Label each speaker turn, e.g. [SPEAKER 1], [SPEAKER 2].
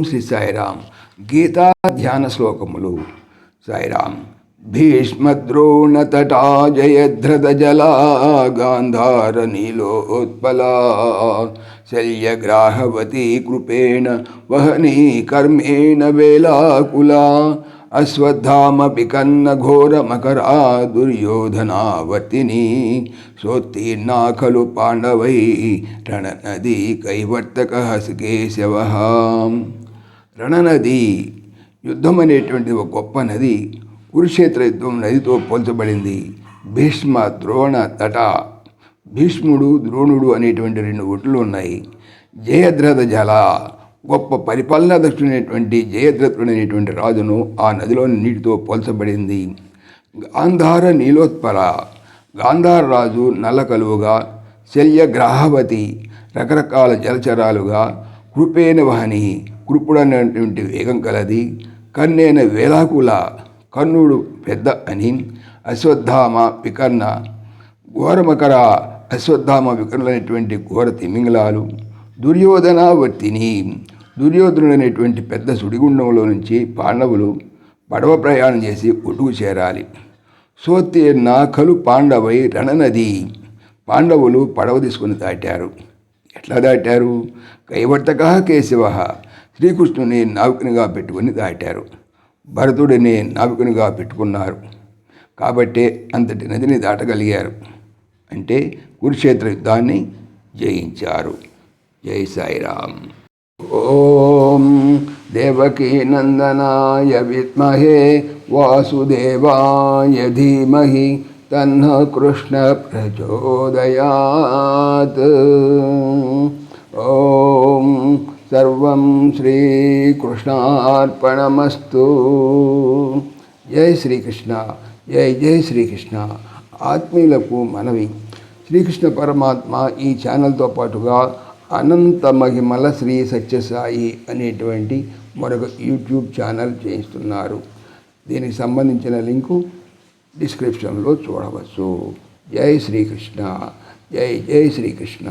[SPEAKER 1] శ్రీ సాయిరామ్. గీతా ధ్యాన శ్లోకములు. సాయిరామ్. భీష్మద్రోణతటా జయద్రథ జలా గాంధార నీలోత్పలా శల్యగ్రాహవతీ కృపేణ వహనీ కర్మేణ వేలాకులా అశ్వత్థామ వికన్న ఘోర మకరా దుర్యోధనావర్తిని సోత్తీర్ణా ఖలు పాండవై రణనదీ కైవర్తక కేశవ. రణనది యుద్ధం అనేటువంటి ఒక గొప్ప నది కురుక్షేత్ర యుద్ధం నదితో పోల్చబడింది. భీష్మ ద్రోణ తట, భీష్ముడు ద్రోణుడు అనేటువంటి రెండు ఒట్లు ఉన్నాయి. జయద్రథ జల, గొప్ప పరిపాలనా దక్షుడైనటువంటి జయద్రథుడు అనేటువంటి రాజును ఆ నదిలోని నీటితో పోల్చబడింది. గాంధార నీలోత్పల, గాంధార రాజు నల్ల కలువుగా, శల్యగ్రాహవతి రకరకాల జలచరాలుగా, కృపేణ వహని కృపుడనేటువంటి వేగం కలది, కన్నేన వేలాకుల కర్ణుడు పెద్ద అని, అశ్వత్థామ వికర్ణ ఘోరమకర, అశ్వత్థామ వికర్ణులైనటువంటి ఘోర తిమింగలాలు, దుర్యోధనావర్తిని దుర్యోధనుడు అనేటువంటి పెద్ద సుడిగుండంలో నుంచి పాండవులు పడవ ప్రయాణం చేసి ఒడ్డుకు చేరాలి. సోత్తీర్ణ ఖలు పాండవై రణనది, పాండవులు పడవ తీసుకుని దాటారు. ఎట్లా దాటారు? కైవర్తక కేశవ, శ్రీకృష్ణుని నావికునిగా పెట్టుకుని దాటారు. భరతుడిని నావికునిగా పెట్టుకున్నారు. కాబట్టే అంతటి నదిని దాటగలిగారు. అంటే కురుక్షేత్ర యుద్ధాన్ని జయించారు. జై సాయిరామ్. ఓం దేవకీ నందనాయ విద్మహే వాసుదేవాయ ధీమహి తన్న కృష్ణ ప్రచోదయాత్. ఓం సర్వం శ్రీకృష్ణార్పణమస్తు. జై శ్రీకృష్ణ. జై జై శ్రీకృష్ణ. ఆత్మీయులకు మనవి, శ్రీకృష్ణ పరమాత్మ ఈ ఛానల్తో పాటుగా అనంత మహిమల శ్రీ సత్యసాయి అనేటువంటి మరొక యూట్యూబ్ ఛానల్ చేయిస్తున్నారు. దీనికి సంబంధించిన లింకు డిస్క్రిప్షన్లో చూడవచ్చు. జై శ్రీకృష్ణ. జై జై శ్రీకృష్ణ.